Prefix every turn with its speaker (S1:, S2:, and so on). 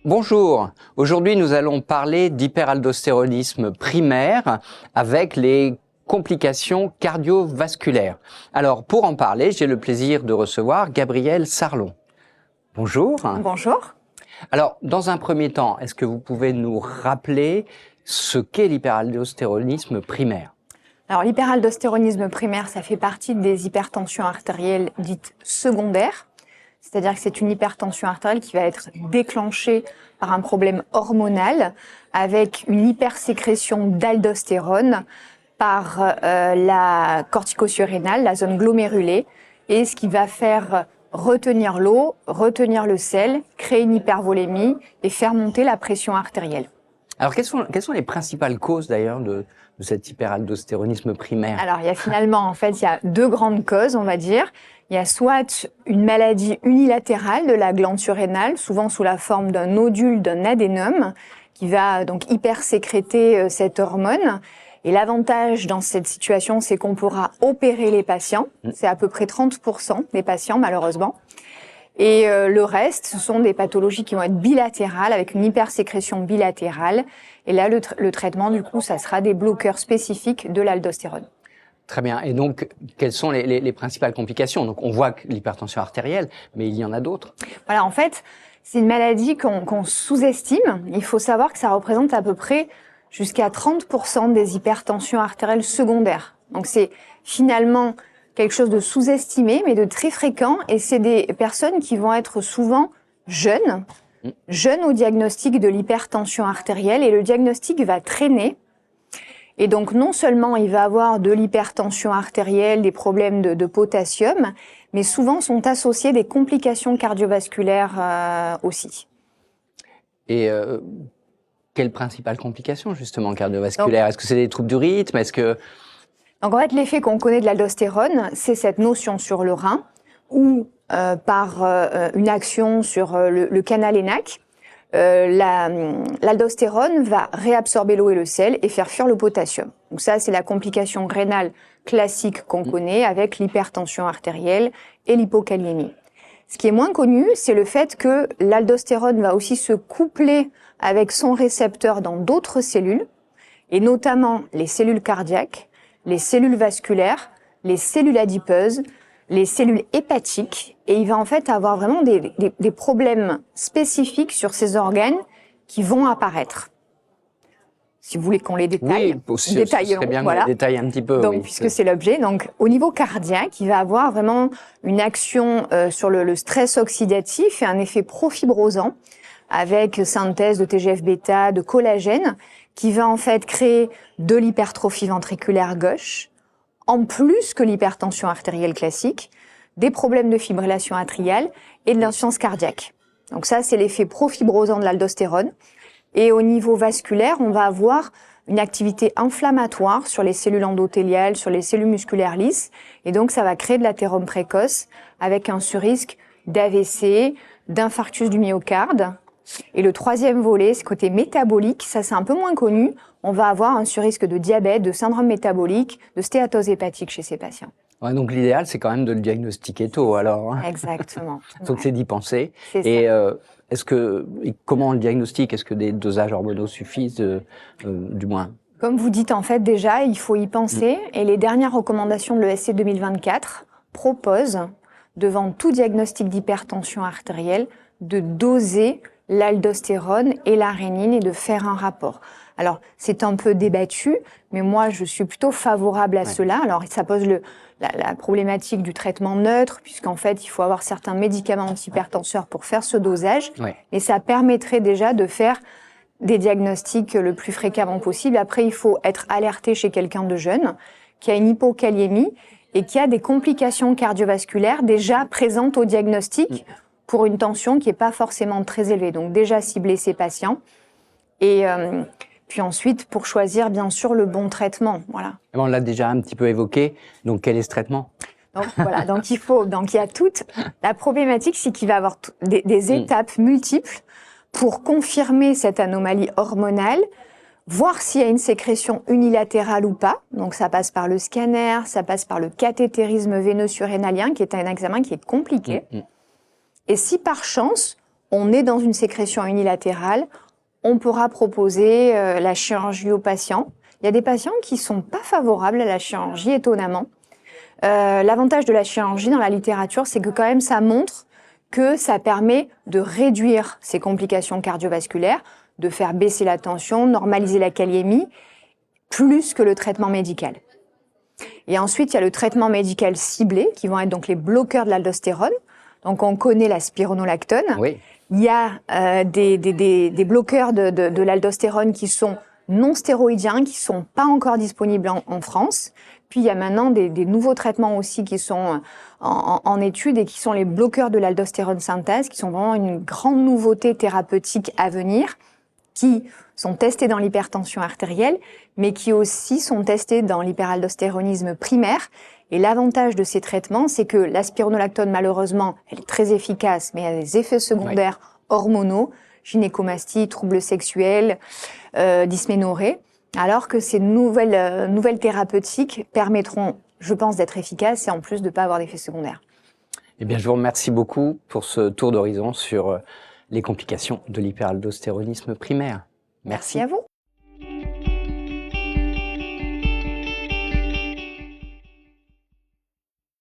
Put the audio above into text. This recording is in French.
S1: Bonjour, aujourd'hui nous allons parler d'hyperaldostéronisme primaire avec les complications cardiovasculaires. Alors pour en parler, j'ai le plaisir de recevoir Gabrielle Sarlon. Bonjour.
S2: Bonjour.
S1: Alors dans un premier temps, est-ce que vous pouvez nous rappeler ce qu'est l'hyperaldostéronisme primaire ?
S2: Alors l'hyperaldostéronisme primaire, ça fait partie des hypertensions artérielles dites secondaires. C'est-à-dire que c'est une hypertension artérielle qui va être déclenchée par un problème hormonal avec une hypersécrétion d'aldostérone par la corticosurrénale, la zone glomérulée, et ce qui va faire retenir l'eau, retenir le sel, créer une hypervolémie et faire monter la pression artérielle.
S1: Alors quelles sont les principales causes d'ailleurs de cet hyperaldostéronisme primaire ?
S2: Alors il y a deux grandes causes, on va dire. Il y a soit une maladie unilatérale de la glande surrénale, souvent sous la forme d'un nodule, d'un adénome, qui va donc hypersécréter cette hormone. Et l'avantage dans cette situation, c'est qu'on pourra opérer les patients. C'est à peu près 30% des patients, malheureusement. Et le reste, ce sont des pathologies qui vont être bilatérales, avec une hypersécrétion bilatérale. Et là, le traitement, du coup, ça sera des bloqueurs spécifiques de l'aldostérone.
S1: Très bien. Et donc, quelles sont les principales complications ? Donc, on voit que l'hypertension artérielle, mais il y en a d'autres.
S2: Voilà, en fait, c'est une maladie qu'on sous-estime. Il faut savoir que ça représente à peu près jusqu'à 30% des hypertensions artérielles secondaires. Donc, c'est finalement quelque chose de sous-estimé, mais de très fréquent. Et c'est des personnes qui vont être souvent jeunes au diagnostic de l'hypertension artérielle. Et le diagnostic va traîner. Et donc, non seulement il va avoir de l'hypertension artérielle, des problèmes de potassium, mais souvent sont associés des complications cardiovasculaires aussi.
S1: Et quelles principales complications, justement, cardiovasculaires ? Est-ce que c'est des troubles du rythme ?
S2: Donc, en fait, l'effet qu'on connaît de l'aldostérone, c'est cette notion sur le rein ou par une action sur le canal ENaC. L'aldostérone va réabsorber l'eau et le sel et faire fuir le potassium. Donc ça, c'est la complication rénale classique qu'on connaît avec l'hypertension artérielle et l'hypokaliémie. Ce qui est moins connu, c'est le fait que l'aldostérone va aussi se coupler avec son récepteur dans d'autres cellules, et notamment les cellules cardiaques, les cellules vasculaires, les cellules adipeuses, les cellules hépatiques, et il va en fait avoir vraiment des problèmes spécifiques sur ces organes qui vont apparaître. Si vous voulez qu'on les détaille,
S1: détaillons. Bien voilà. Détaille un petit peu.
S2: Donc, oui, puisque c'est l'objet. Donc, au niveau cardiaque, il va avoir vraiment une action sur le stress oxydatif et un effet profibrosant avec synthèse de TGF-bêta, de collagène, qui va en fait créer de l'hypertrophie ventriculaire gauche, en plus que l'hypertension artérielle classique, des problèmes de fibrillation atriale et de l'insuffisance cardiaque. Donc ça, c'est l'effet profibrosant de l'aldostérone. Et au niveau vasculaire, on va avoir une activité inflammatoire sur les cellules endothéliales, sur les cellules musculaires lisses. Et donc, ça va créer de l'athérome précoce avec un surrisque d'AVC, d'infarctus du myocarde. Et le troisième volet, c'est côté métabolique. Ça, c'est un peu moins connu. On va avoir un surrisque de diabète, de syndrome métabolique, de stéatose hépatique chez ces patients.
S1: Ouais, donc l'idéal, c'est quand même de le diagnostiquer tôt, alors.
S2: Exactement.
S1: Donc c'est d'y penser.
S2: Et
S1: comment on le diagnostique ? Est-ce que des dosages hormonaux suffisent, du moins ?
S2: Comme vous dites, en fait, déjà, il faut y penser. Et les dernières recommandations de l'ESC 2024 proposent, devant tout diagnostic d'hypertension artérielle, de doser l'aldostérone et la rénine et de faire un rapport. Alors, c'est un peu débattu, mais moi, je suis plutôt favorable à cela. Alors, ça pose la problématique du traitement neutre, puisqu'en fait, il faut avoir certains médicaments antihypertenseurs pour faire ce dosage. Et ça permettrait déjà de faire des diagnostics le plus fréquemment possible. Après, il faut être alerté chez quelqu'un de jeune qui a une hypokaliémie et qui a des complications cardiovasculaires déjà présentes au diagnostic pour une tension qui n'est pas forcément très élevée. Donc déjà cibler ces patients et puis ensuite pour choisir bien sûr le bon traitement. Voilà.
S1: On l'a déjà un petit peu évoqué. Donc quel est ce traitement ?
S2: Donc voilà, donc il y a toute la problématique, c'est qu'il va y avoir des étapes multiples pour confirmer cette anomalie hormonale, voir s'il y a une sécrétion unilatérale ou pas. Donc ça passe par le scanner, ça passe par le cathétérisme veineux surrénalien, qui est un examen qui est compliqué. Et si par chance, on est dans une sécrétion unilatérale, on pourra proposer la chirurgie aux patients. Il y a des patients qui sont pas favorables à la chirurgie, étonnamment. L'avantage de la chirurgie dans la littérature, c'est que quand même ça montre que ça permet de réduire ces complications cardiovasculaires, de faire baisser la tension, normaliser la kaliémie, plus que le traitement médical. Et ensuite, il y a le traitement médical ciblé, qui vont être donc les bloqueurs de l'aldostérone. Donc on connaît la spironolactone.
S1: Oui.
S2: Il y a des bloqueurs de l'aldostérone qui sont non stéroïdiens, qui sont pas encore disponibles en France. Puis il y a maintenant des nouveaux traitements aussi qui sont en étude et qui sont les bloqueurs de l'aldostérone synthèse, qui sont vraiment une grande nouveauté thérapeutique à venir, qui sont testés dans l'hypertension artérielle, mais qui aussi sont testés dans l'hyperaldostéronisme primaire. Et l'avantage de ces traitements, c'est que la spironolactone, malheureusement, elle est très efficace, mais elle a des effets secondaires hormonaux, gynécomastie, troubles sexuels, dysménorrhée, alors que ces nouvelles thérapeutiques permettront, je pense, d'être efficaces et en plus de ne pas avoir d'effets secondaires.
S1: Eh bien, je vous remercie beaucoup pour ce tour d'horizon sur les complications de l'hyperaldostéronisme primaire. Merci
S2: À vous.